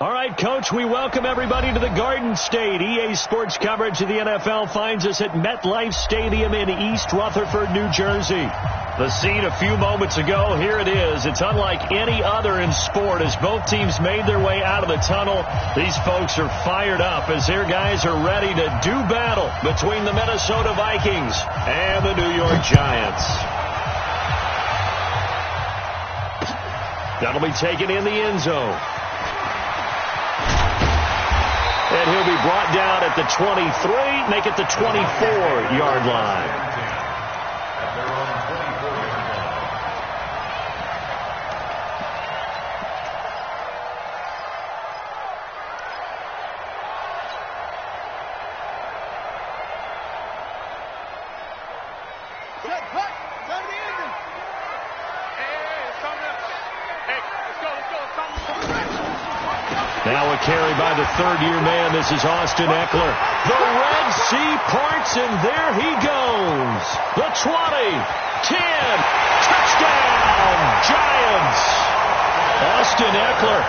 All right, Coach, we welcome everybody to the Garden State. EA Sports coverage of the NFL finds us at MetLife Stadium in East Rutherford, New Jersey. The scene a few moments ago, here it is. It's unlike any other in sport as both teams made their way out of the tunnel. These folks are fired up as their guys are ready to do battle between the Minnesota Vikings and the New York Giants. That'll be taken in the end zone. And he'll be brought down at the 23, make it the 24-yard line. Now a carry by the third-year man. This is Austin Eckler. The Red Sea parts, and there he goes. The 20, 10, touchdown, Giants. Austin Eckler,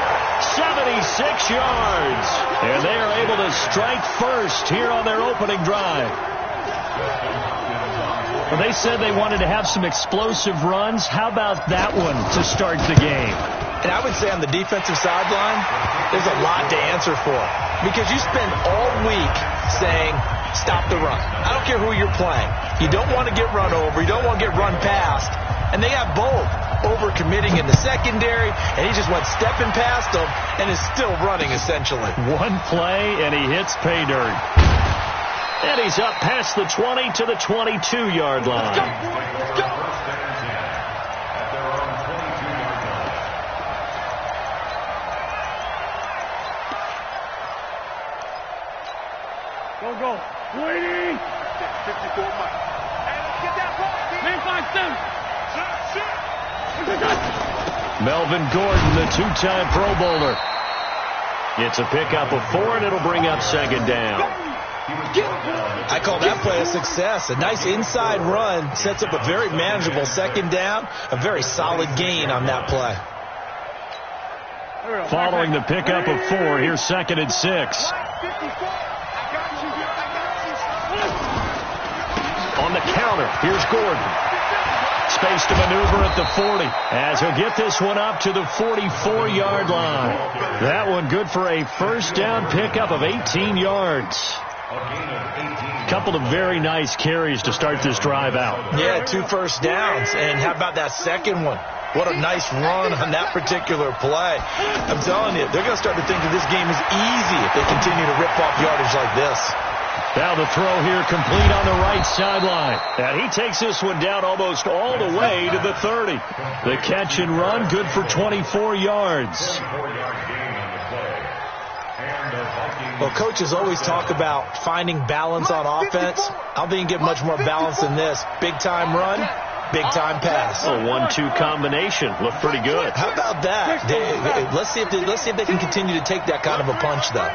76 yards. And they are able to strike first here on their opening drive. Well, they said they wanted to have some explosive runs. How about that one to start the game? And I would say on the defensive sideline, there's a lot to answer for. Because you spend all week saying, stop the run. I don't care who you're playing. You don't want to get run over. You don't want to get run past. And they have both. Overcommitting in the secondary, and he just went stepping past them and is still running, essentially. One play, and he hits pay dirt. And he's up past the 20 to the 22-yard line. Let's go. Go. Waiting. 54 miles. Hey, let's get that ball. Man, 5-7. Melvin Gordon, the two-time Pro Bowler. It's a pickup of 4, and it'll bring up second down. I call that play a success. A nice inside run sets up a very manageable second down. A very solid gain on that play. Following the pickup of 4, here's second and 6. On the counter, here's Gordon. Space to maneuver at the 40 as he'll get this one up to the 44-yard line. That one good for a first down pickup of 18 yards. A couple of very nice carries to start this drive out. Yeah, 2 first downs. And how about that second one? What a nice run on that particular play. I'm telling you, they're going to start to think that this game is easy if they continue to rip off yardage like this. Now the throw here complete on the right sideline. And he takes this one down almost all the way to the 30. The catch and run good for 24 yards. Well, coaches always talk about finding balance on offense. I don't think you get much more balance than this. Big-time run, big-time pass. A 1-2 combination. Looked pretty good. How about that? Let's see if they can continue to take that kind of a punch, though.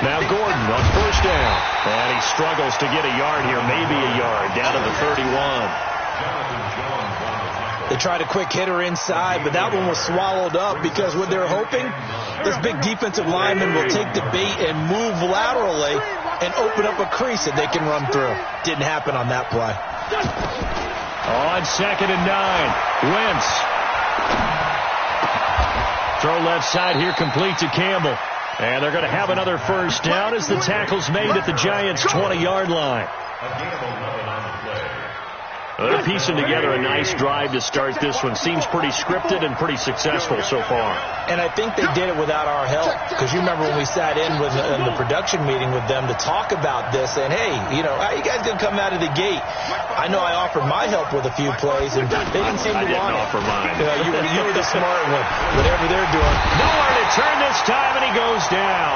Now Gordon on first down. And he struggles to get a yard here, maybe a yard, down to the 31. They tried a quick hitter inside, but that one was swallowed up because what they're hoping, this big defensive lineman will take the bait and move laterally and open up a crease that they can run through. Didn't happen on that play. On second and 9, Wentz. Throw left side here complete to Campbell. And they're going to have another first down as the tackle's made at the Giants' 20-yard line. They're piecing together a nice drive to start this one. Seems pretty scripted and pretty successful so far. And I think they did it without our help. Because you remember when we sat in the production meeting with them to talk about this. And, hey, how you guys going to come out of the gate? I know I offered my help with a few plays, and they didn't seem to want it. I didn't offer mine. You were the smart one. Whatever they're doing. Nowhere to turn this time, and he goes down.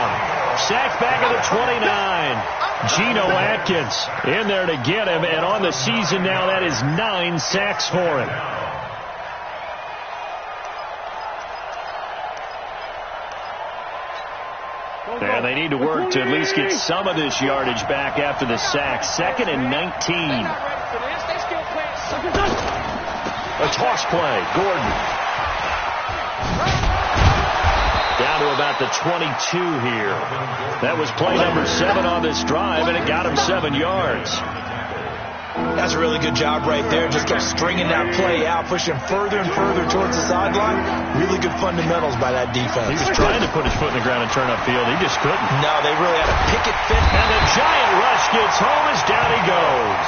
Sacked back at the 29. Geno Atkins in there to get him, and on the season now, that is 9 sacks for him. And they need to work to at least get some of this yardage back after the sack. Second and 19. A toss play, Gordon. about the 22 here. That was play number 7 on this drive, and it got him 7 yards. That's a really good job right there. Just kept stringing that play out, pushing further and further towards the sideline. Really good fundamentals by that defense. He was trying to put his foot in the ground and turn upfield. He just couldn't. No, they really had a picket fit. And the giant rush gets home as down he goes.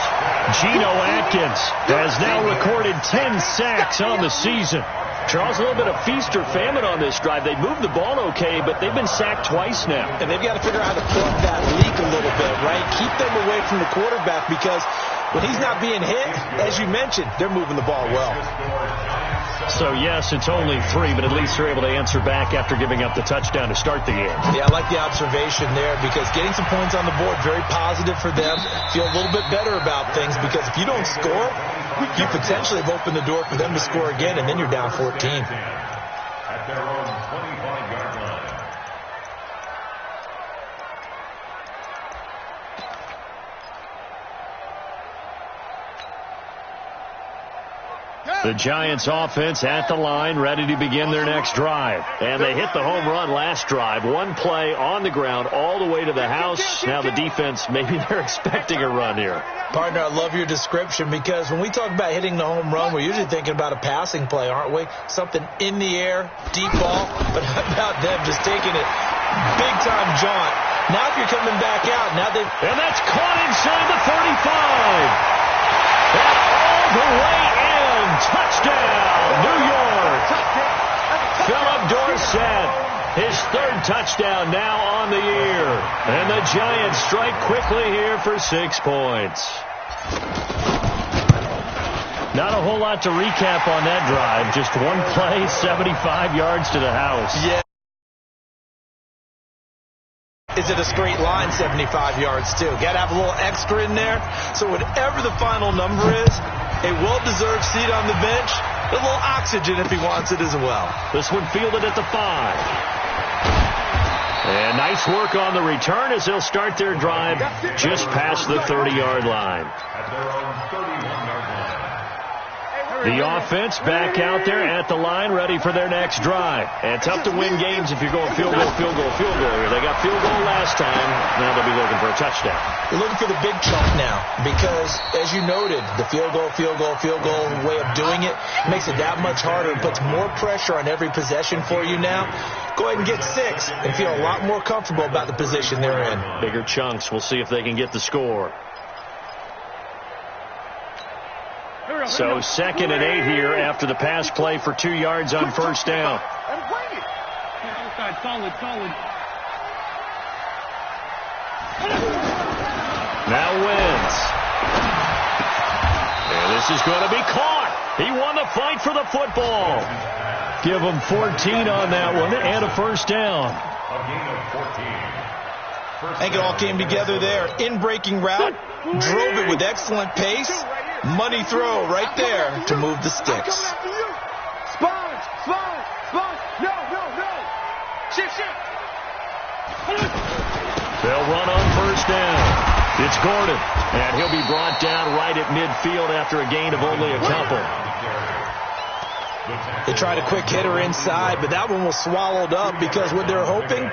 Geno Atkins has now recorded 10 sacks on the season. Charles, a little bit of feast or famine on this drive. They moved the ball okay, but they've been sacked twice now. And they've got to figure out how to plug that leak a little bit, right? Keep them away from the quarterback because when he's not being hit, as you mentioned, they're moving the ball well. So, yes, it's only 3, but at least they're able to answer back after giving up the touchdown to start the game. Yeah, I like the observation there because getting some points on the board, very positive for them. Feel a little bit better about things because if you don't score, you potentially have opened the door for them to score again, and then you're down 14. At their own 25-yard line. The Giants offense at the line, ready to begin their next drive. And they hit the home run last drive. One play on the ground all the way to the house. Now the defense, maybe they're expecting a run here. Partner, I love your description because when we talk about hitting the home run, we're usually thinking about a passing play, aren't we? Something in the air, deep ball. But how about them just taking it big-time jaunt? Now if you're coming back out, now they... And that's caught inside the 35. And all the way in. Touchdown, New York. Philip Dorsett, his 3rd touchdown now on the year. And the Giants strike quickly here for 6 points. Not a whole lot to recap on that drive. Just one play, 75 yards to the house. Yeah. Is it a straight line, 75 yards, too? Got to have a little extra in there. So whatever the final number is, a well-deserved seat on the bench, a little oxygen if he wants it as well. This one fielded at the 5. And nice work on the return as they'll start their drive just past the 30-yard line. At their own 31-yard line. The offense back out there at the line, ready for their next drive. And tough to win games if you're going field goal, field goal, field goal here. They got field goal last time. Now they'll be looking for a touchdown. They're looking for the big chunk now because, as you noted, the field goal way of doing it makes it that much harder and puts more pressure on every possession for you now. Go ahead and get 6 and feel a lot more comfortable about the position they're in. Bigger chunks. We'll see if they can get the score. So 2nd and 8 here after the pass play for 2 yards on 1st down. Now wins. And this is going to be caught. He won the fight for the football. Give him 14 on that one and a 1st down. A gain of 14. I think it all came together there. In-breaking route, drove it with excellent pace. Money throw right there to move the sticks. Sponge. No. Shift. They'll run on 1st down. It's Gordon, and he'll be brought down right at midfield after a gain of only a couple. They tried a quick hitter inside, but that one was swallowed up because what they're hoping,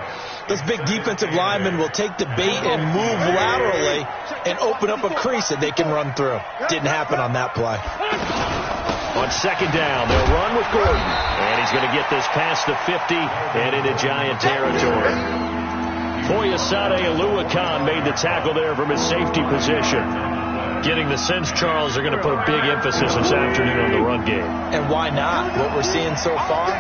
this big defensive lineman will take the bait and move laterally and open up a crease that they can run through. Didn't happen on that play. On 2nd down, they'll run with Gordon, and he's going to get this past the 50 and into Giant territory. Foyesade Aluakan made the tackle there from his safety position. Getting the sense, Charles, they're going to put a big emphasis this afternoon on the run game. And why not? What we're seeing so far,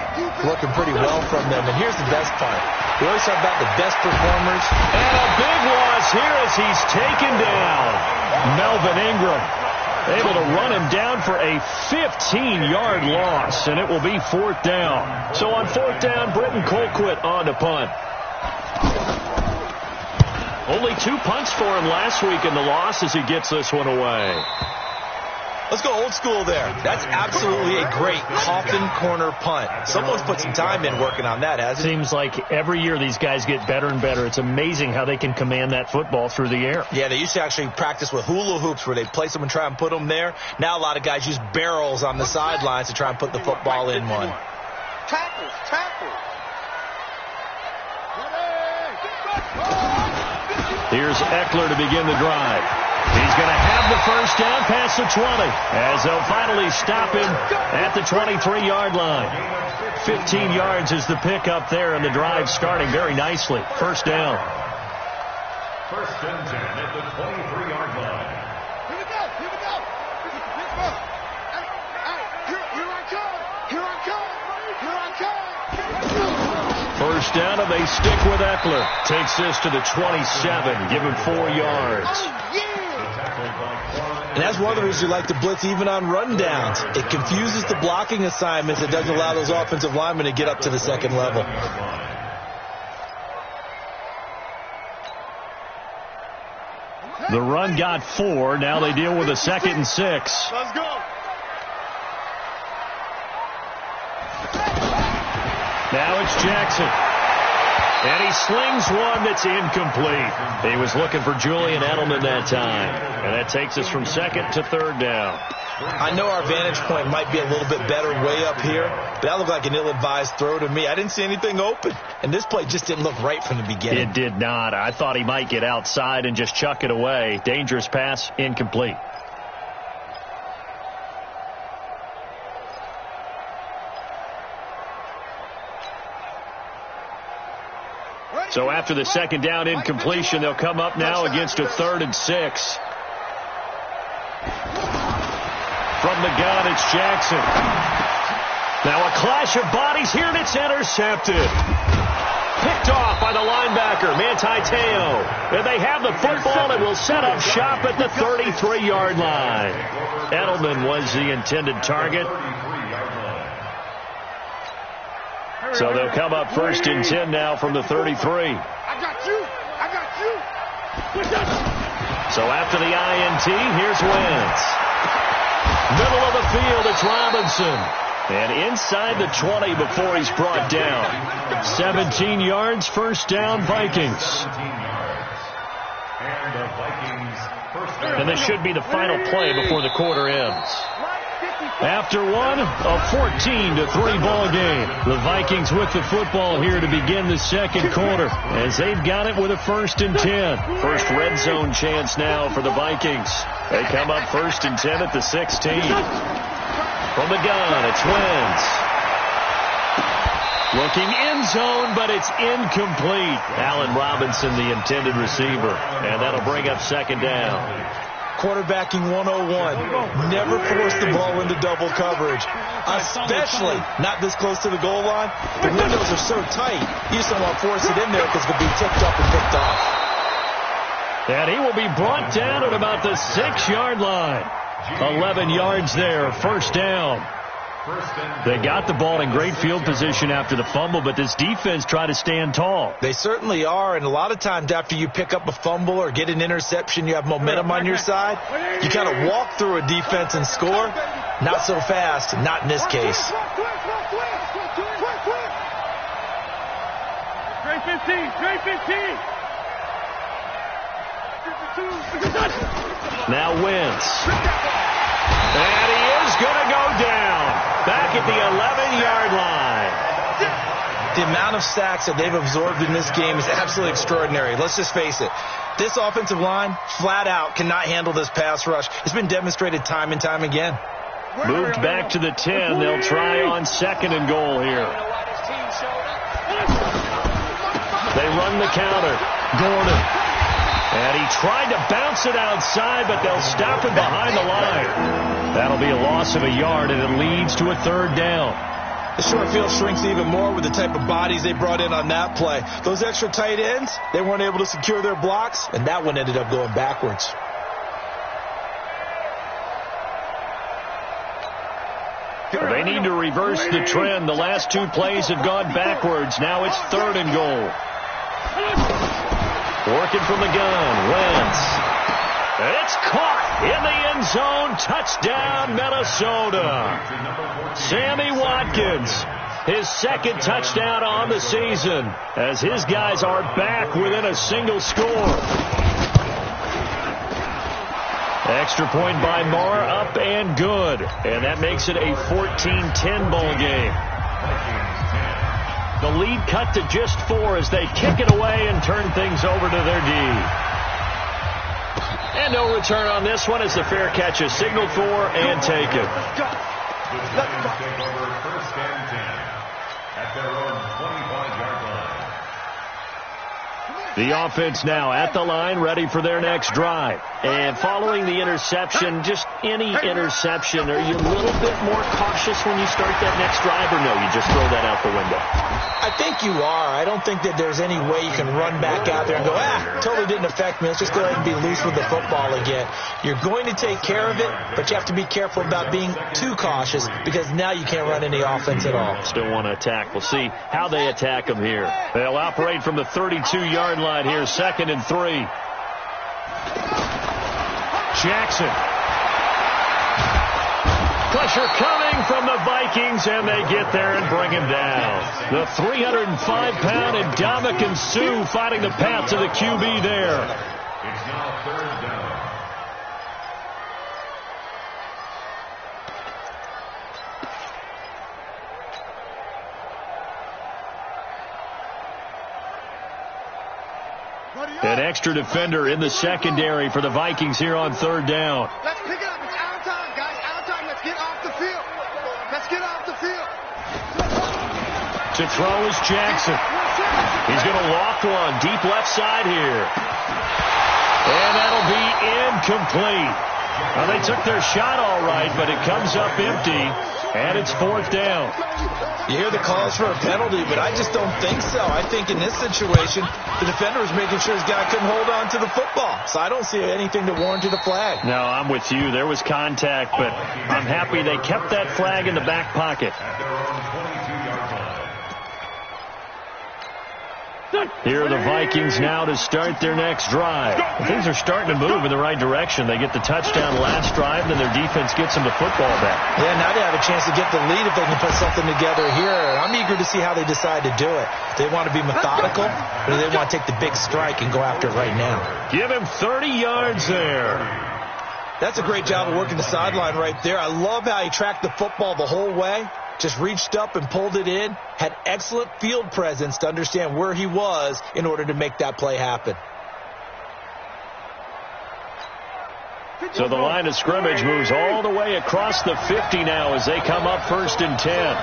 looking pretty well from them. And here's the best part. We always talk about the best performers. And a big loss here as he's taken down. Melvin Ingram able to run him down for a 15-yard loss, and it will be 4th down. So on 4th down, Britton Colquitt on to punt. Only 2 punts for him last week in the loss as he gets this one away. Let's go old school there. That's absolutely a great coffin corner punt. Someone's put some time in working on that, hasn't it? Seems like every year these guys get better and better. It's amazing how they can command that football through the air. Yeah, they used to actually practice with hula hoops where they place them and try and put them there. Now a lot of guys use barrels on the sidelines to try and put the football in one. Tackles. Here's Eckler to begin the drive. He's going to have the first down past the 20, as they'll finally stop him at the 23-yard line. 15 yards is the pickup there, and the drive starting very nicely. First down. First and 10 at the 23-yard line. Here we go. Here we go. Here I come. Here I come. Here I come. First down, and they stick with Eckler. Takes this to the 27. Give him 4 yards. And that's one of the reasons you like to blitz even on rundowns. It confuses the blocking assignments. It doesn't allow those offensive linemen to get up to the second level. The run got 4. Now they deal with a 2nd and 6. Let's go. Now it's Jackson. And he slings one that's incomplete. He was looking for Julian Edelman that time. And that takes us from 2nd to 3rd down. I know our vantage point might be a little bit better way up here, but that looked like an ill-advised throw to me. I didn't see anything open. And this play just didn't look right from the beginning. It did not. I thought he might get outside and just chuck it away. Dangerous pass, incomplete. So after the 2nd down incompletion, they'll come up now against a 3rd and 6. From the gun, it's Jackson. Now a clash of bodies here, and it's intercepted. Picked off by the linebacker, Manti Te'o. And they have the football and will set up shop at the 33-yard line. Edelman was the intended target. So they'll come up 1st and 10 now from the 33. I got you. So after the INT, here's Wentz. Middle of the field, it's Robinson. And inside the 20 before he's brought down. 17 yards, first down, Vikings. And this should be the final play before the quarter ends. After one, a 14-3 ball game. The Vikings with the football here to begin the second quarter, as they've got it with a 1st and 10. First red zone chance now for the Vikings. They come up 1st and 10 at the 16. From the gun, it's Wentz. Looking end zone, but it's incomplete. Allen Robinson, the intended receiver. And that'll bring up 2nd down. Quarterbacking 101. Never force the ball into double coverage, especially not this close to the goal line. The windows are so tight, you just don't want to force it in there because it could be tipped up and picked off. And he will be brought down at about the 6-yard line. 11 yards there, first down. They got the ball in great field position after the fumble, but this defense tried to stand tall. They certainly are, and a lot of times after you pick up a fumble or get an interception, you have momentum on your side. You kind of walk through a defense and score. Not so fast, not in this case. Straight 15, straight 15. Now Wentz. And he is going to go down. Back at the 11-yard line. The amount of sacks that they've absorbed in this game is absolutely extraordinary. Let's just face it. This offensive line, flat out, cannot handle this pass rush. It's been demonstrated time and time again. Moved back to the 10. They'll try on 2nd and goal here. They run the counter. Gordon. And he tried to bounce it outside, but they'll stop him behind the line. That'll be a loss of a yard, and it leads to a 3rd down. The short field shrinks even more with the type of bodies they brought in on that play. Those extra tight ends, they weren't able to secure their blocks, and that one ended up going backwards. They need to reverse the trend. The last 2 plays have gone backwards. Now it's 3rd and goal. Working from the gun, Wentz. It's caught in the end zone. Touchdown, Minnesota. Sammy Watkins, his 2nd touchdown on the season, as his guys are back within a single score. Extra point by Marr, up and good. And that makes it a 14-10 ball game. The lead cut to just 4 as they kick it away and turn things over to their D. And no return on this one as the fair catch is signaled for and taken. The Giants take over 1st and 10 at their own 25-yard line. The offense now at the line, ready for their next drive. And following the interception, just any interception, are you a little bit more cautious when you start that next drive, or no, you just throw that out the window? I think you are. I don't think that there's any way you can run back out there and go, totally didn't affect me. Let's just go ahead and be loose with the football again. You're going to take care of it, but you have to be careful about being too cautious because now you can't run any offense at all. Still want to attack. We'll see how they attack them here. They'll operate from the 32-yard line here, 2nd and 3. Jackson. Pressure coming from the Vikings, and they get there and bring him down. The 305-pound Ndamukong Suh fighting the path to the QB there. It's now 3rd down. An extra defender in the secondary for the Vikings here on 3rd down. Let's pick it up. It's our time, guys. Our time. Let's get off the field. Let's get off the field. To throw is Jackson. He's going to walk one deep left side here. And that'll be incomplete. Well, they took their shot all right, but it comes up empty, and it's 4th down. You hear the calls for a penalty, but I just don't think so. I think in this situation, the defender was making sure his guy couldn't hold on to the football. So I don't see anything to warrant a flag. No, I'm with you. There was contact, but I'm happy they kept that flag in the back pocket. At their own 22-yard line. Here are the Vikings now to start their next drive. Things are starting to move in the right direction. They get the touchdown last drive, then their defense gets them the football back. Yeah, now they have a chance to get the lead if they can put something together here. I'm eager to see how they decide to do it. Do they want to be methodical, or do they want to take the big strike and go after it right now? Give him 30 yards there. That's a great job of working the sideline right there. I love how he tracked the football the whole way. Just reached up and pulled it in. Had excellent field presence to understand where he was in order to make that play happen. So the line of scrimmage moves all the way across the 50 now as they come up 1st and 10.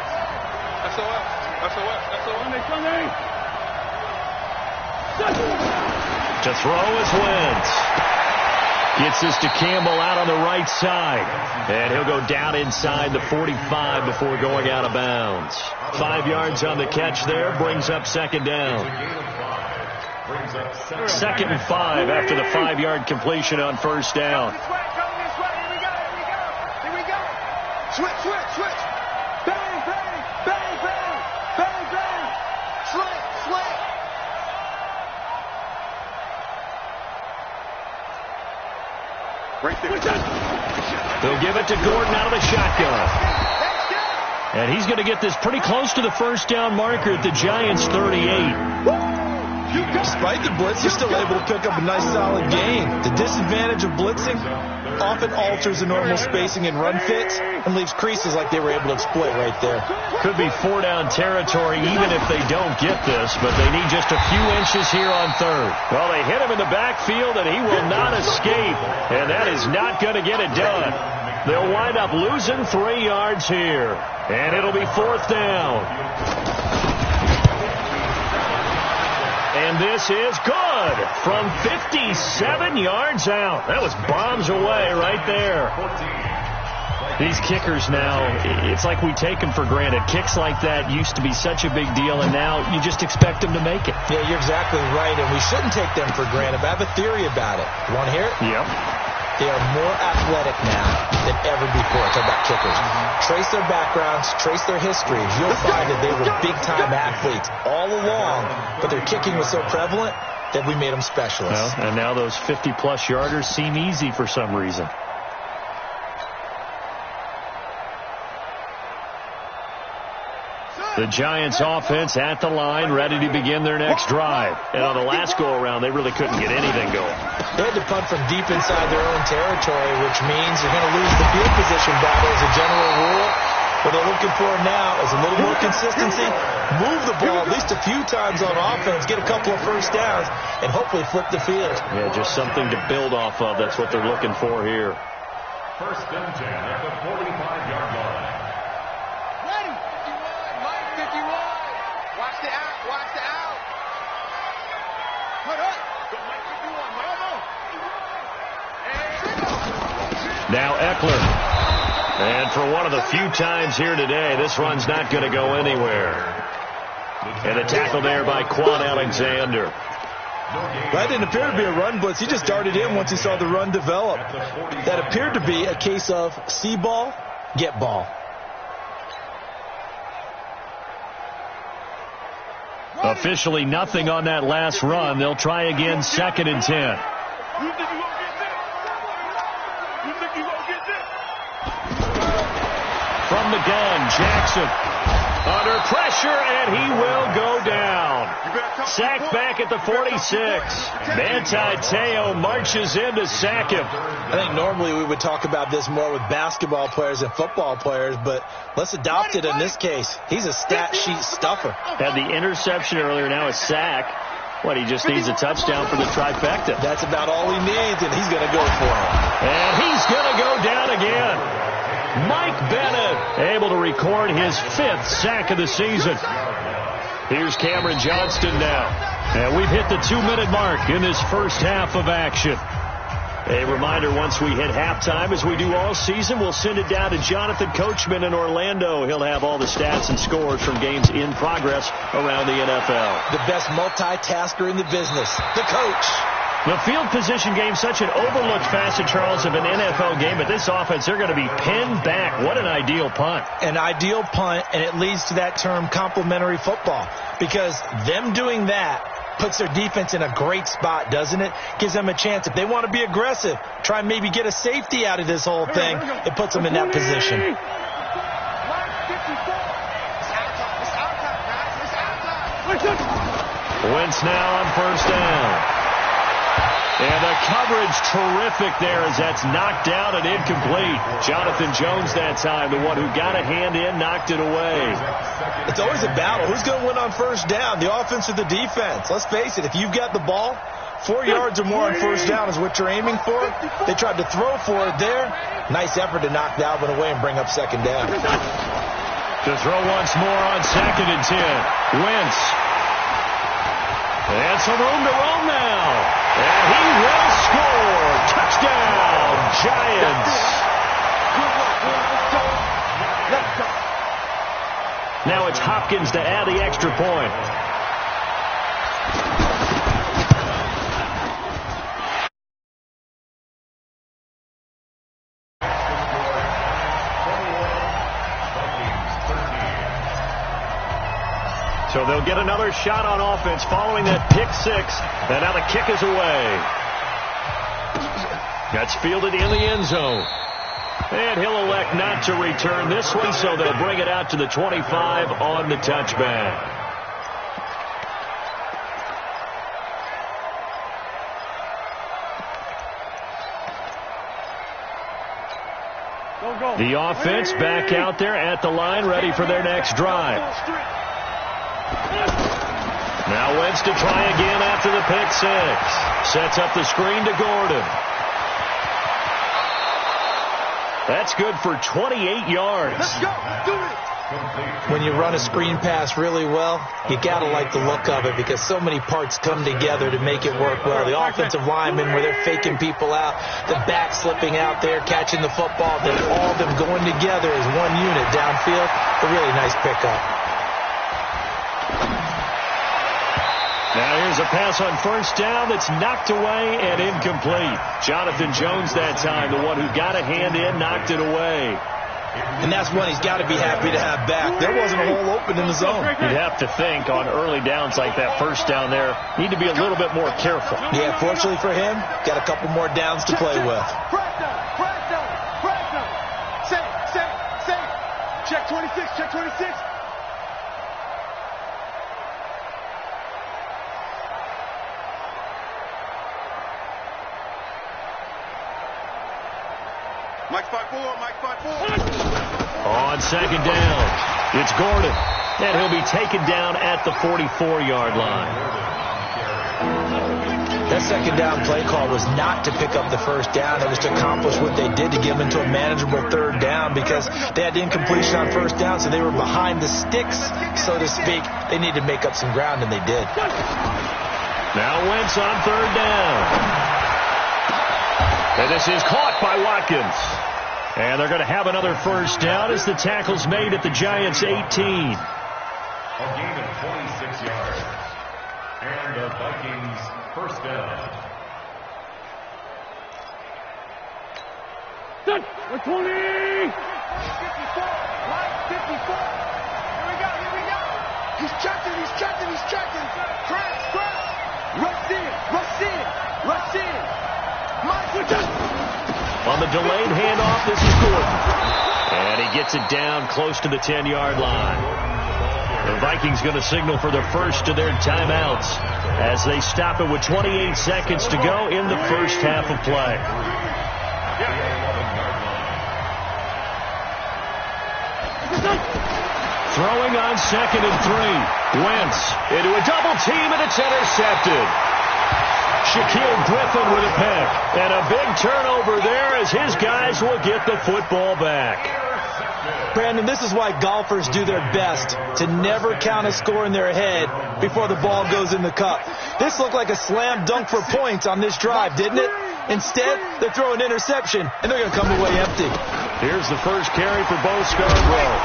To throw is Wentz. Gets this to Campbell out on the right side. And he'll go down inside the 45 before going out of bounds. 5 yards on the catch there. Brings up 2nd down. 2nd and 5 after the 5-yard completion on 1st down. Here we go. Switch. Bang, bang, bang, bang, bang, bang. Slant. Right there. They'll give it to Gordon out of the shotgun. And he's going to get this pretty close to the 1st down marker at the Giants' 38. Despite the blitz, they're still able to pick up a nice solid gain. The disadvantage of blitzing often alters the normal spacing and run fits and leaves creases like they were able to exploit right there. Could be 4-down territory even if they don't get this, but they need just a few inches here on 3rd. Well, they hit him in the backfield, and he will not escape, and that is not going to get it done. They'll wind up losing 3 yards here, and it'll be 4th down. And this is good from 57 yards out. That was bombs away right there. These kickers now, it's like we take them for granted. Kicks like that used to be such a big deal, and now you just expect them to make it. Yeah, you're exactly right, and we shouldn't take them for granted. But I have a theory about it. You want to hear it? Yep. They are more athletic now than ever before. Talk about kickers. Trace their backgrounds, trace their histories. You'll find that they were big-time athletes all along, but their kicking was so prevalent that we made them specialists. Well, and now those 50-plus yarders seem easy for some reason. The Giants offense at the line, ready to begin their next drive. And on the last go-around, they really couldn't get anything going. They had to punt from deep inside their own territory, which means you're going to lose the field position battle as a general rule. What they're looking for now is a little more consistency, move the ball at least a few times on offense, get a couple of first downs, and hopefully flip the field. Yeah, just something to build off of. That's what they're looking for here. First and 10 at the 45-yard line. Ready. 51, Mike 51. Watch the out, watch the out. Put up. Go Mike 51, Mike. Now Eckler. And for one of the few times here today, this run's not going to go anywhere. And a tackle there by Quan Alexander. That didn't appear to be a run blitz. He just darted in once he saw the run develop. That appeared to be a case of see ball, get ball. Officially nothing on that last run. They'll try again, 2nd and 10. You think you gonna get this? You think you gonna get this? From the gun, Jackson under pressure, and he will go down. Sacked back at the 46. Manti Te'o marches in to sack him. I think normally we would talk about this more with basketball players and football players, but let's adopt it in this case. He's a stat sheet stuffer. Had the interception earlier, now a sack. What, he just needs a touchdown for the trifecta. That's about all he needs, and he's going to go for it. And he's going to go down again. Mike Bennett able to record his 5th sack of the season. Here's Cameron Johnston now. And we've hit the 2-minute mark in this first half of action. A reminder, once we hit halftime, as we do all season, we'll send it down to Jonathan Coachman in Orlando. He'll have all the stats and scores from games in progress around the NFL. The best multitasker in the business, the coach. The field position game, such an overlooked facet, Charles, of an NFL game. But this offense, they're going to be pinned back. What an ideal punt. An ideal punt, and it leads to that term complementary football. Because them doing that puts their defense in a great spot, doesn't it? Gives them a chance. If they want to be aggressive, try and maybe get a safety out of this whole thing, it puts them in that position. Wentz now on first down. And the coverage terrific there as that's knocked down and incomplete. Jonathan Jones that time, the one who got a hand in, knocked it away. It's always a battle. Who's going to win on first down, the offense or the defense? Let's face it, if you've got the ball, 4 yards or more on first down is what you're aiming for. They tried to throw for it there. Nice effort to knock that one away and bring up second down. To throw once more on 2nd and 10. Wentz. And some room to roam now. And he will score. Touchdown, Giants. Now it's Hopkins to add the extra point. So they'll get another shot on offense following that pick 6. And now the kick is away. That's fielded in the end zone. And he'll elect not to return this one, so they'll bring it out to the 25 on the touchback. The offense back out there at the line, ready for their next drive. Now Wentz to try again after the pick 6. Sets up the screen to Gordon. That's good for 28 yards. Let's go. Do it. When you run a screen pass really well, you got to like the look of it because so many parts come together to make it work well. The offensive linemen where they're faking people out, the back slipping out there, catching the football, then all of them going together as one unit downfield. A really nice pickup. Now here's a pass on first down that's knocked away and incomplete. Jonathan Jones that time, the one who got a hand in, knocked it away. And that's one he's got to be happy to have back. There wasn't a hole open in the zone. You'd have to think on early downs like that first down there, need to be a little bit more careful. Yeah, fortunately for him, got a couple more downs to play with. Crack down. Safe. Check 26. Mike 5-4. On second down, it's Gordon. And he'll be taken down at the 44-yard line. That second down play call was not to pick up the first down. It was to accomplish what they did, to get them into a manageable third down, because they had incompletion on first down, so they were behind the sticks, so to speak. They needed to make up some ground, and they did. Now Wentz on third down. And this is caught by Watkins. And they're going to have another first down as the tackle's made at the Giants' 18. A gain of 26 yards. And the Vikings first down. 20! 54! Line 54! Here we go! He's checking! Press! Rush in! On the delayed handoff, this is Gordon. And he gets it down close to the 10-yard line. The Vikings going to signal for the first of their timeouts as they stop it with 28 seconds to go in the first half of play. Throwing on 2nd and 3. Wentz into a double team, and it's intercepted. Shaquille Griffin with a pick. And a big turnover there as his guys will get the football back. Brandon, this is why golfers do their best to never count a score in their head before the ball goes in the cup. This looked like a slam dunk for points on this drive, didn't it? Instead, they're throwing an interception, and they're going to come away empty. Here's the first carry for Bo Scarborough.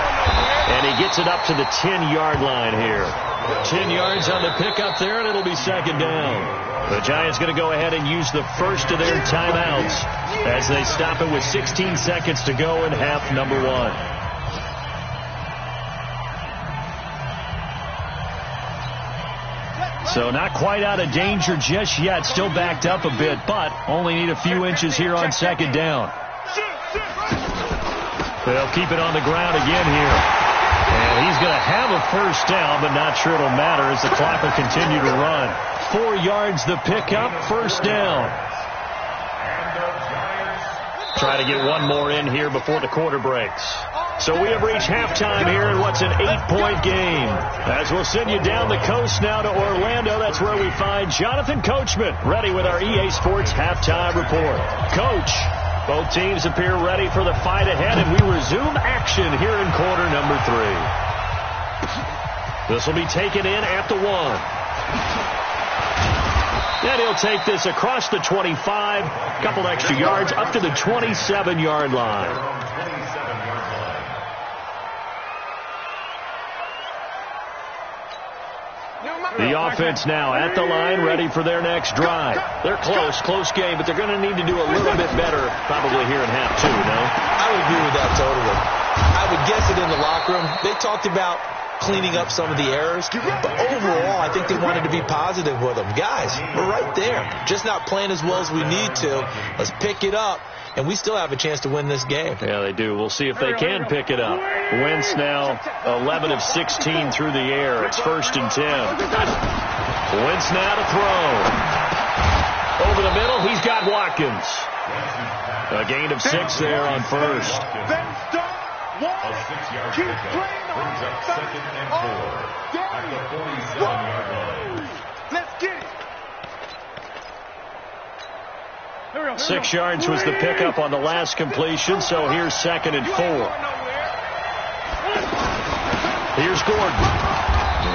And he gets it up to the 10-yard line here. 10 yards on the pickup there, and it'll be second down. The Giants going to go ahead and use the first of their timeouts as they stop it with 16 seconds to go in half number 1. So not quite out of danger just yet. Still backed up a bit, but only need a few inches here on second down. They'll keep it on the ground again here. And he's going to have a first down, but not sure it'll matter as the clock will continue to run. 4 yards the pickup, first down. Try to get one more in here before the quarter breaks. So we have reached halftime here in what's an 8-point game. As we'll send you down the coast now to Orlando, that's where we find Jonathan Coachman, ready with our EA Sports halftime report. Coach, both teams appear ready for the fight ahead, and we resume action here in quarter number 3. This will be taken in at the 1. And he'll take this across the 25, a couple extra yards, up to the 27-yard line. The offense now at the line, ready for their next drive. They're close game, but they're going to need to do a little bit better probably here in half 2, no? I would agree with that totally. I would guess it in the locker room. They talked about cleaning up some of the errors, but overall, I think they wanted to be positive with them. Guys, we're right there. Just not playing as well as we need to. Let's pick it up, and we still have a chance to win this game. Yeah, they do. We'll see if they can pick it up. Wentz now 11 of 16 through the air. It's 1st and 10. Wentz now to throw. Over the middle, he's got Watkins. A gain of 6 there on first. A 6-yard pickup brings up 2nd and 4 at the 47-yard line. Let's get it. 6 yards was the pickup on the last completion, so here's 2nd and 4. Here's Gordon.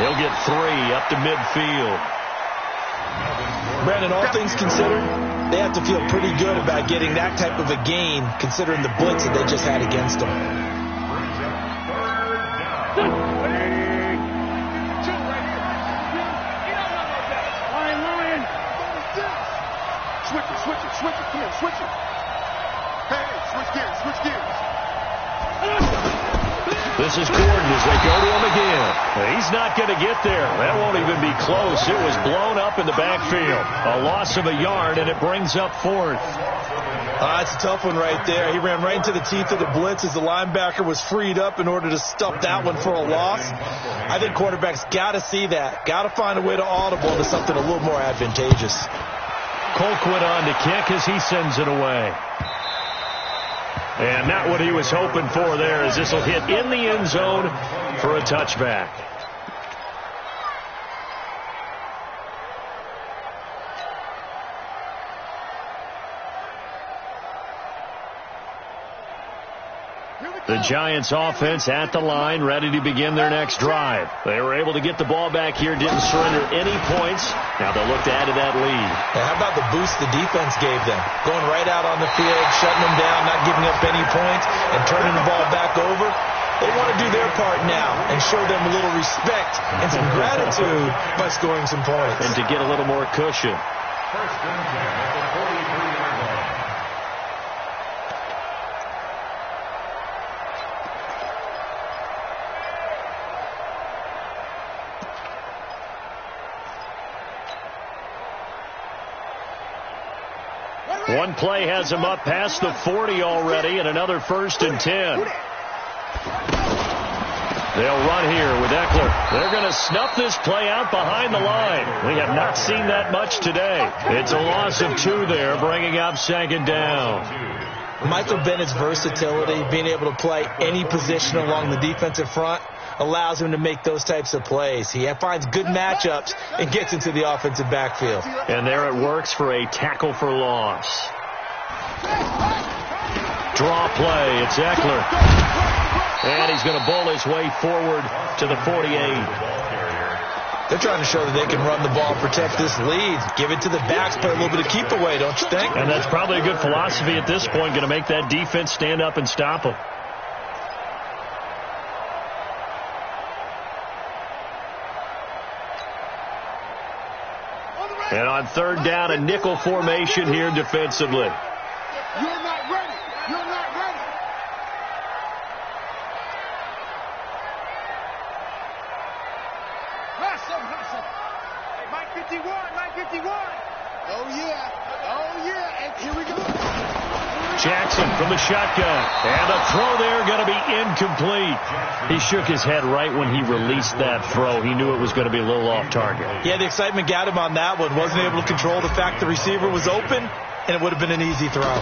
He'll get 3 up to midfield. Brandon, all things considered, they have to feel pretty good about getting that type of a gain, considering the blitz that they just had against them. Switch it. Come on, switch it. Hey, switch gears. This is Gordon as they go to him again. He's not going to get there. That won't even be close. It was blown up in the backfield. A loss of a yard, and it brings up 4th. That's a tough one right there. He ran right into the teeth of the blitz as the linebacker was freed up in order to stop that one for a loss. I think quarterbacks got to see that. Got to find a way to audible to something a little more advantageous. Colquitt on to kick as he sends it away. And not what he was hoping for there, as this will hit in the end zone for a touchback. The Giants offense at the line, ready to begin their next drive. They were able to get the ball back here, didn't surrender any points. Now they'll look to add to that lead. Now, how about the boost the defense gave them? Going right out on the field, shutting them down, not giving up any points, and turning the ball back over. They want to do their part now and show them a little respect and some gratitude by scoring some points. And to get a little more cushion. First and 10 at the 43-yard line. One play has him up past the 40 already, and another 1st and 10. They'll run here with Eckler. They're going to snuff this play out behind the line. We have not seen that much today. It's a loss of 2 there, bringing up 2nd down. Michael Bennett's versatility, being able to play any position along the defensive front, allows him to make those types of plays. He finds good matchups and gets into the offensive backfield. And there it works for a tackle for loss. Draw play. It's Eckler. And he's going to bowl his way forward to the 48. They're trying to show that they can run the ball, protect this lead, give it to the backs, play a little bit of keep away, don't you think? And that's probably a good philosophy at this point, going to make that defense stand up and stop them. And on 3rd down, a nickel formation here defensively. You're not ready. You're not ready. Hustle. Hey, Mike 51. Oh, yeah. And here we go. Jackson from the shotgun. And a throw there going to be incomplete. He shook his head right when he released that throw. He knew it was going to be a little off target. Yeah, the excitement got him on that one. Wasn't able to control the fact the receiver was open, and it would have been an easy throw.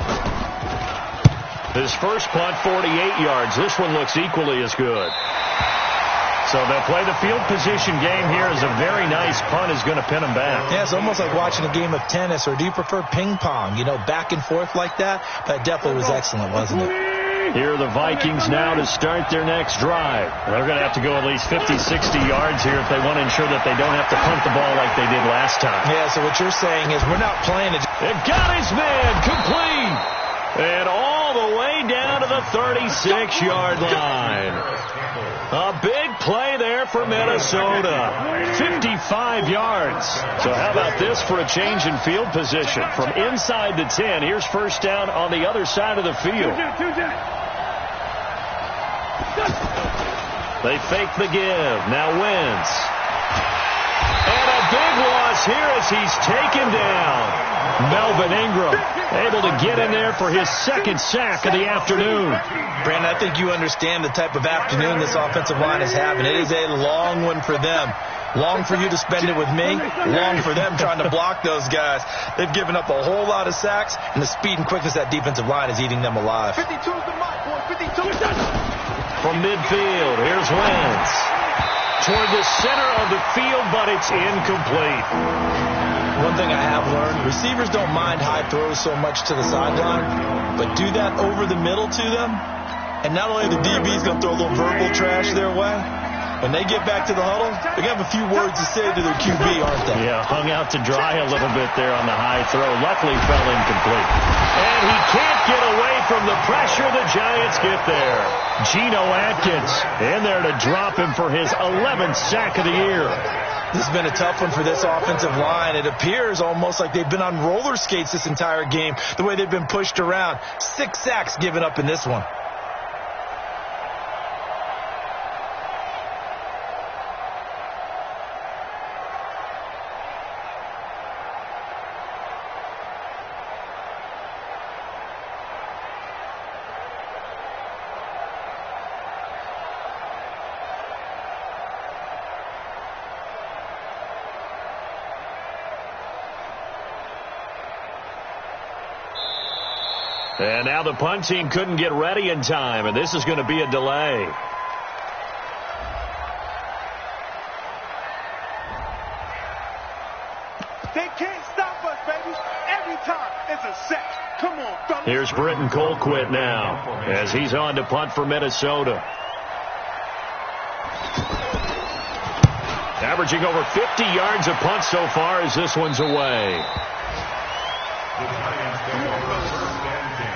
His first punt, 48 yards. This one looks equally as good. So they'll play the field position game here as a very nice punt is going to pin them back. Yeah, it's almost like watching a game of tennis, or do you prefer ping pong? You know, back and forth like that? That definitely was excellent, wasn't it? Here are the Vikings now to start their next drive. They're going to have to go at least 50, 60 yards here if they want to ensure that they don't have to punt the ball like they did last time. Yeah, so what you're saying is we're not playing it. They've got his man complete. And all the way down to the 36-yard line. A big play there for Minnesota. 55 yards. So how about this for a change in field position? From inside the 10, here's 1st down on the other side of the field. They fake the give. Now wins. And a big loss here as he's taken down. Melvin Ingram able to get in there for his 2nd sack of the afternoon. Brandon, I think you understand the type of afternoon this offensive line is having. It is a long one for them. Long for you to spend it with me. Long for them trying to block those guys. They've given up a whole lot of sacks, and the speed and quickness of that defensive line is eating them alive. 52's the mark, boy. 52. From midfield, here's Wentz. Toward the center of the field, but it's incomplete. One thing I have learned, receivers don't mind high throws so much to the sideline, but do that over the middle to them, and not only are the DBs going to throw a little verbal trash their way, when they get back to the huddle, they're going to have a few words to say to their QB, aren't they? Yeah, hung out to dry a little bit there on the high throw. Luckily fell incomplete. And he can't get away from the pressure. The Giants get there. Geno Atkins in there to drop him for his 11th sack of the year. This has been a tough one for this offensive line. It appears almost like they've been on roller skates this entire game, the way they've been pushed around. 6 sacks given up in this one. And now the punt team couldn't get ready in time, and this is going to be a delay. They can't stop us, baby. Every time it's a set. Come on, fellas. Here's Britton Colquitt now as he's on to punt for Minnesota. Averaging over 50 yards a punt so far as this one's away. The Giants take over first and 10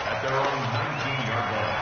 at their own 19-yard line.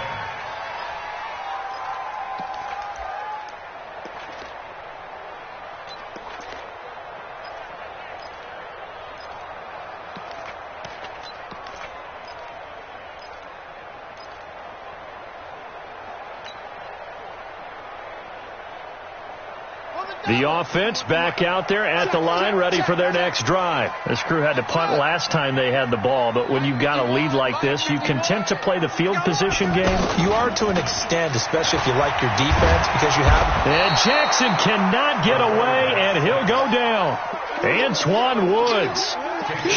The offense back out there at the line, ready for their next drive. This crew had to punt last time they had the ball, but when you've got a lead like this, you content to play the field position game? You are to an extent, especially if you like your defense, because you have... And Jackson cannot get away, and he'll go down. Antoine Woods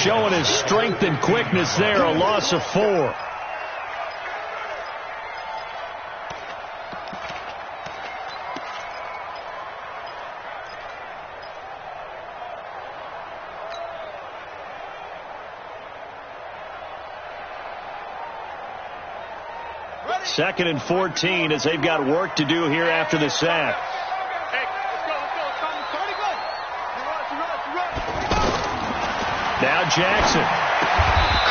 showing his strength and quickness there, a loss of 4. Second and 14 as they've got work to do here after the sack. Hey, let's go. It's pretty good. Now Jackson.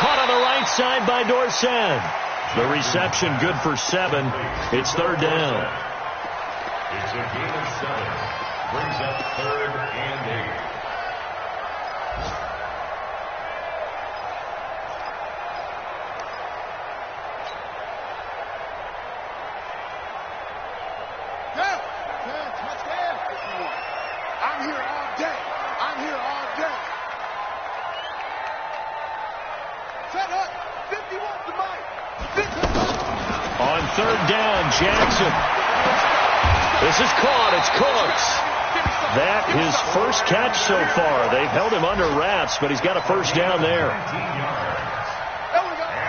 Caught on the right side by Dorsett. The reception good for 7. It's third down. It's a gain of 7. Brings up 3rd and 8. On third down, Jackson. This is caught. It's Cooks. That his first catch so far. They've held him under wraps, but he's got a first down there.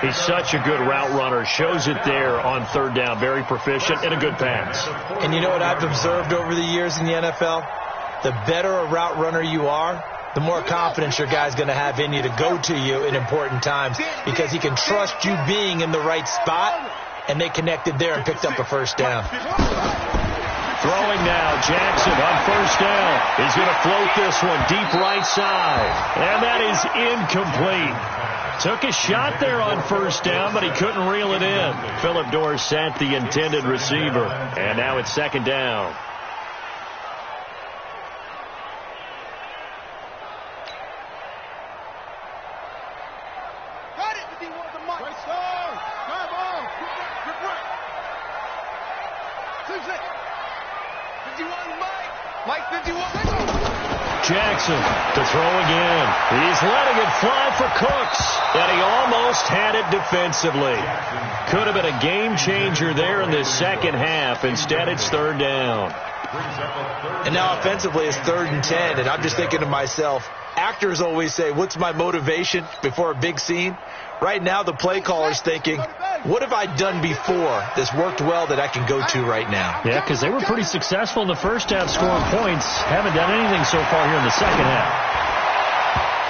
He's such a good route runner. Shows it there on third down. Very proficient and a good pass. And you know what I've observed over the years in the NFL? The better a route runner you are, the more confidence your guy's going to have in you to go to you in important times because he can trust you being in the right spot, and they connected there and picked up a first down. Throwing now, Jackson on first down. He's going to float this one deep right side, and that is incomplete. Took a shot there on first down, but he couldn't reel it in. Philip Dorsett, the intended receiver, and now it's second down. Jackson to throw again. He's letting it fly for Cooks, and he almost had it defensively. Could have been a game changer there in this second half. Instead, it's third down. And now offensively, it's 3rd and 10, and I'm just thinking to myself, actors always say, what's my motivation before a big scene? Right now, the play caller's thinking, what have I done before that's worked well that I can go to right now? Yeah, because they were pretty successful in the first half scoring points. Haven't done anything so far here in the second half.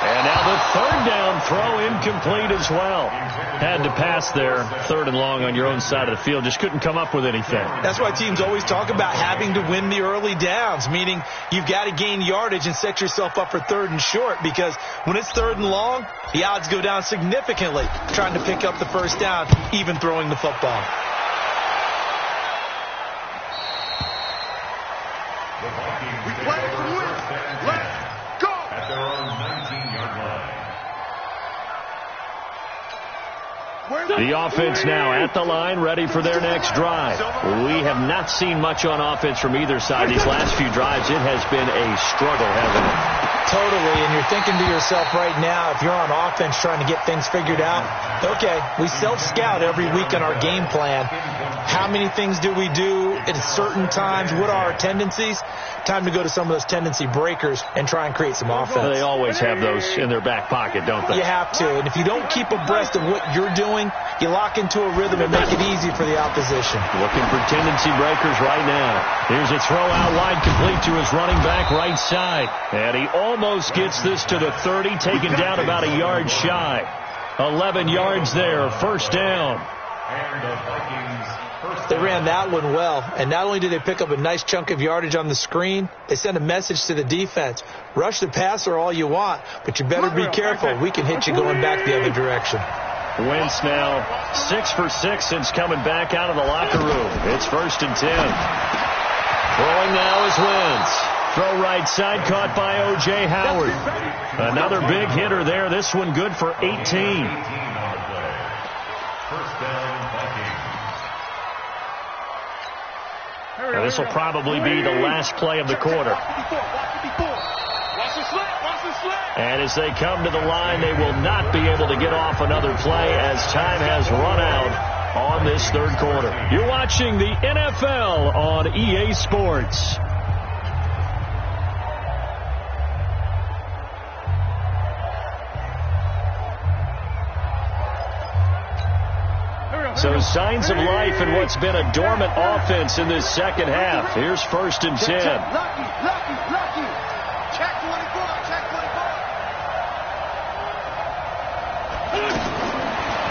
And now the third down throw incomplete as well. Had to pass there, 3rd and long on your own side of the field. Just couldn't come up with anything. That's why teams always talk about having to win the early downs, meaning you've got to gain yardage and set yourself up for 3rd and short, because when it's 3rd and long, the odds go down significantly trying to pick up the first down, even throwing the football. The Vikings take over first and 10 at their own 19-yard line. The offense now at the line, ready for their next drive. We have not seen much on offense from either side. These last few drives, it has been a struggle, hasn't it? Totally, and you're thinking to yourself right now, if you're on offense trying to get things figured out, okay, we self-scout every week in our game plan. How many things do we do at certain times? What are our tendencies? Time to go to some of those tendency breakers and try and create some offense. They always have those in their back pocket, don't they? You have to, and if you don't keep abreast of what you're doing, you lock into a rhythm and make it easy for the opposition. Looking for tendency breakers right now. Here's a throw out wide, complete to his running back right side. And he almost gets this to the 30, taken down about a yard shy. 11 yards there, first down. And the Vikings first They down. ran that one well, and not only did they pick up a nice chunk of yardage on the screen, they sent a message to the defense. Rush the passer all you want, but you better be careful. We can hit you going back the other direction. Wentz now 6 for 6 since coming back out of the locker room. It's first and 10. Throwing now is Wentz. Throw right side, caught by O.J. Howard. Another big hitter there. This one good for 18. 18 on the play. First down, Vikings. Now, this will probably be the last play of the quarter. And as they come to the line, they will not be able to get off another play as time has run out on this third quarter. You're watching the NFL on EA Sports. So signs of life in what's been a dormant offense in this second half. Here's first and 10. Lucky. Check 24, check 24.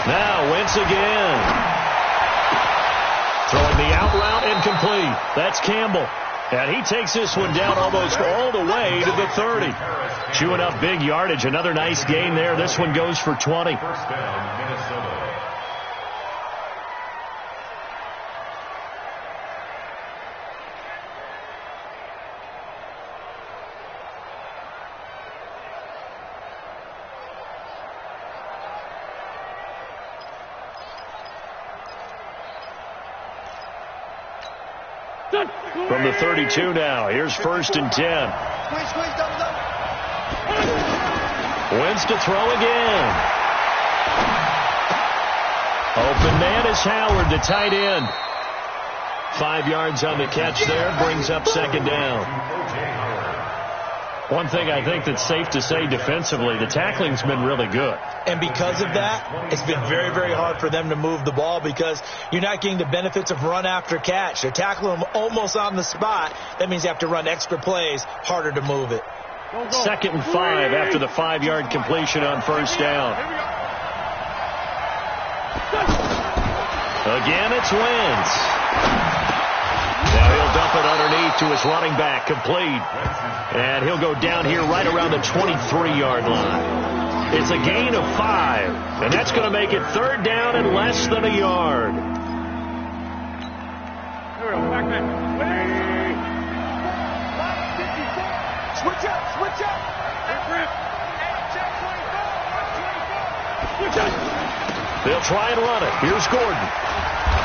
Now Wentz again. Throwing the out route incomplete. That's Campbell. And he takes this one down almost all the way to the 30. Chewing up big yardage. Another nice gain there. This one goes for 20. First down, Minnesota. From the 32 now. Here's first and 10. Squeeze, double. Wentz to throw again. Open man is Howard, the tight end. 5 yards on the catch there. Brings up second down. One thing I think that's safe to say defensively, the tackling's been really good. And because of that, it's been very, very hard for them to move the ball because you're not getting the benefits of run after catch. They're tackling them almost on the spot. That means you have to run extra plays, harder to move it. Second and 5 after the 5-yard completion on first down. Again, it's Wentz. Now he'll dump it underneath to his running back, complete. And he'll go down here right around the 23-yard line. It's a gain of 5, and that's going to make it third down and less than a yard. Switch up. They'll try and run it. Here's Gordon.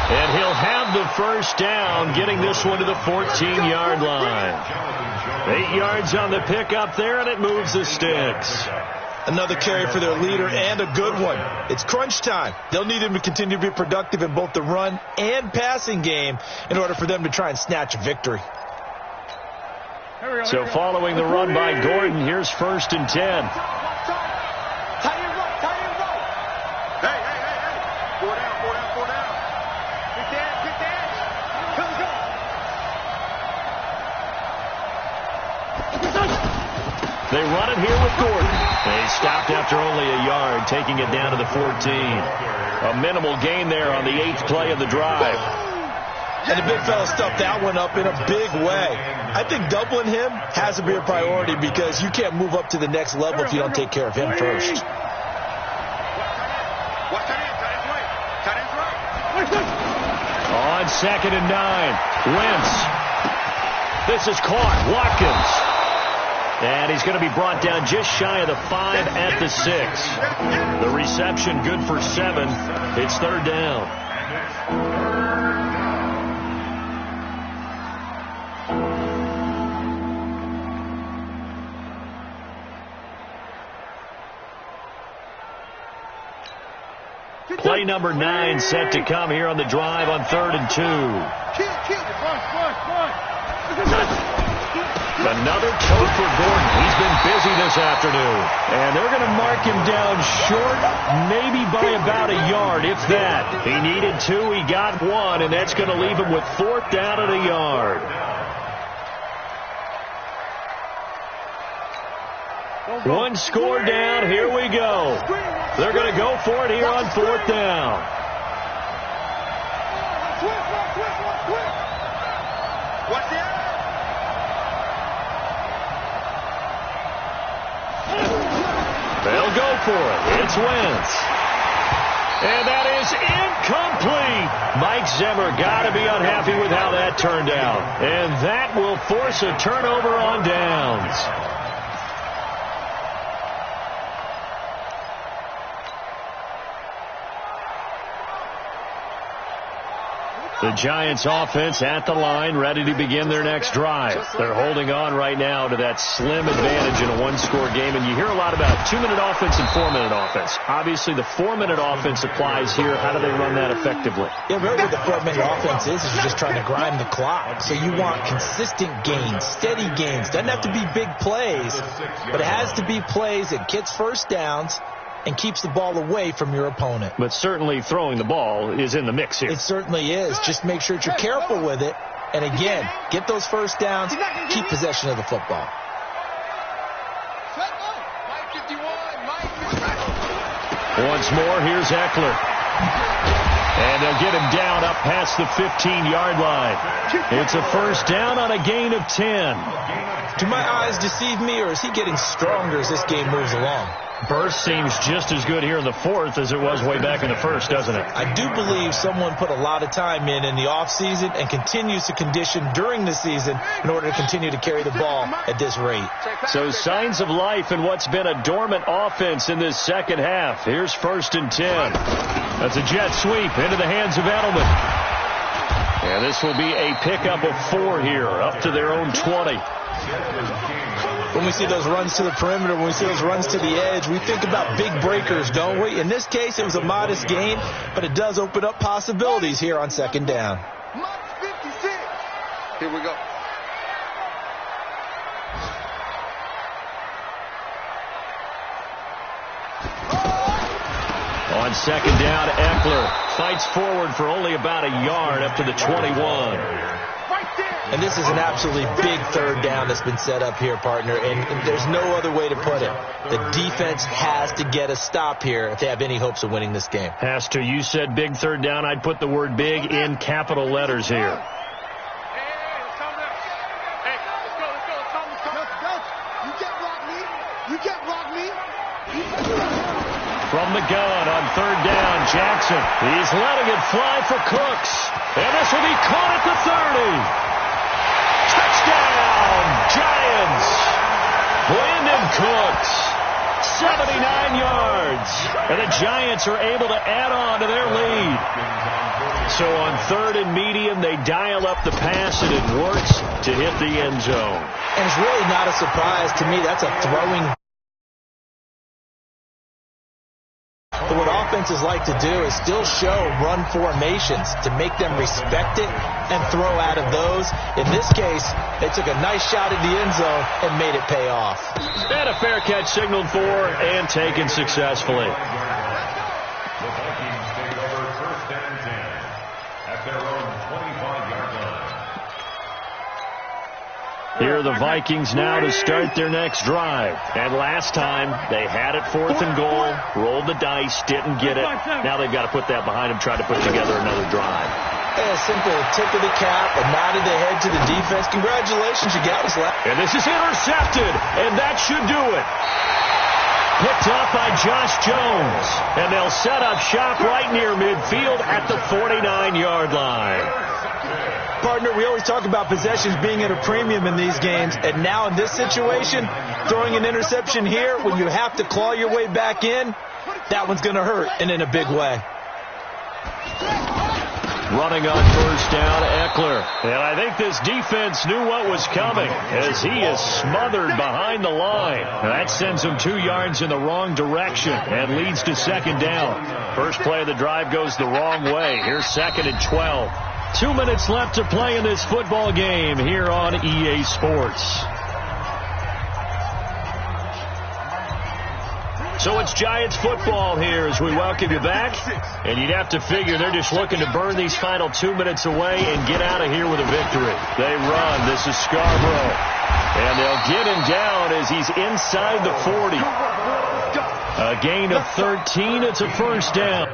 And he'll have the first down, getting this one to the 14-yard line. 8 yards on the pickup there, and it moves the sticks. Another carry for their leader and a good one. It's crunch time. They'll need him to continue to be productive in both the run and passing game in order for them to try and snatch a victory. So following the run by Gordon, here's first and 10. Tight end right. Hey. 4 down. Good dash. They run it here with Gordon. They stopped after only a yard, taking it down to the 14. A minimal gain there on the 8th play of the drive. And the big fella stuffed that one up in a big way. I think doubling him has to be a priority because you can't move up to the next level if you don't take care of him first. On second and 9, Wentz. This is caught. Watkins. And he's going to be brought down just shy of the 5 at the 6. The reception good for 7. It's third down. Play number 9 set to come here on the drive on 3rd and 2. Another toe for Gordon. He's been busy this afternoon. And they're going to mark him down short, maybe by about a yard, if that. He needed 2, he got 1, and that's going to leave him with 4th down at a yard. One score down, here we go. They're going to go for it here on 4th down. Watch it. They'll go for it. It's Wentz. And that is incomplete. Mike Zimmer got to be unhappy with how that turned out. And that will force a turnover on downs. The Giants offense at the line, ready to begin their next drive. They're holding on right now to that slim advantage in a one-score game. And you hear a lot about 2-minute offense and 4-minute offense. Obviously, the 4-minute offense applies here. How do they run that effectively? Yeah, really what the 4-minute offense is you're just trying to grind the clock. So you want consistent gains, steady gains. Doesn't have to be big plays, but it has to be plays that gets first downs and keeps the ball away from your opponent. But certainly throwing the ball is in the mix here. It certainly is. Just make sure that you're careful with it. And again, get those first downs, keep possession of the football. Once more, here's Eckler. And they'll get him down up past the 15-yard line. It's a first down on a gain of 10. Do my eyes deceive me, or is he getting stronger as this game moves along? Burst seems just as good here in the 4th as it was way back in the 1st, doesn't it? I do believe someone put a lot of time in the offseason and continues to condition during the season in order to continue to carry the ball at this rate. So signs of life in what's been a dormant offense in this second half. Here's 1st and 10. That's a jet sweep into the hands of Edelman. And this will be a pickup of 4 here, up to their own 20. When we see those runs to the perimeter, when we see those runs to the edge, we think about big breakers, don't we? In this case, it was a modest gain, but it does open up possibilities here on 2nd down. Here we go. On 2nd down, Eckler fights forward for only about a yard up to the 21. And this is an absolutely big 3rd down that's been set up here, partner, and there's no other way to put it. The defense has to get a stop here if they have any hopes of winning this game. Has to. You said big 3rd down. I'd put the word big in capital letters here. From the gun on 3rd down, Jackson. He's letting it fly for Cooks. And this will be caught at the 30. Touchdown, Giants. Brandon Cooks, 79 yards. And the Giants are able to add on to their lead. So on 3rd and medium, they dial up the pass, and it works to hit the end zone. And it's really not a surprise to me. That's a throwing. But what offenses like to do is still show run formations to make them respect it and throw out of those. In this case, they took a nice shot at the end zone and made it pay off. And a fair catch signaled for and taken successfully. The Vikings take over 1st and 10 at their own 25-yard line. Here are the Vikings now to start their next drive. And last time, they had it 4th and goal, rolled the dice, didn't get it. Now they've got to put that behind them, try to put together another drive. A simple tip of the cap, a nod of the head to the defense. Congratulations, you got us left. And this is intercepted, and that should do it. Picked up by Josh Jones. And they'll set up shop right near midfield at the 49-yard line. Partner, we always talk about possessions being at a premium in these games, and now in this situation, throwing an interception here when you have to claw your way back in, that one's going to hurt, and in a big way. Running on first down, Eckler. And I think this defense knew what was coming as he is smothered behind the line. And that sends him 2 yards in the wrong direction and leads to second down. First play of the drive goes the wrong way. Here's 2nd and 12. 2 minutes left to play in this football game here on EA Sports. So it's Giants football here as we welcome you back. And you'd have to figure they're just looking to burn these final 2 minutes away and get out of here with a victory. They run. This is Scarborough. And they'll get him down as he's inside the 40. A gain of 13. It's a first down.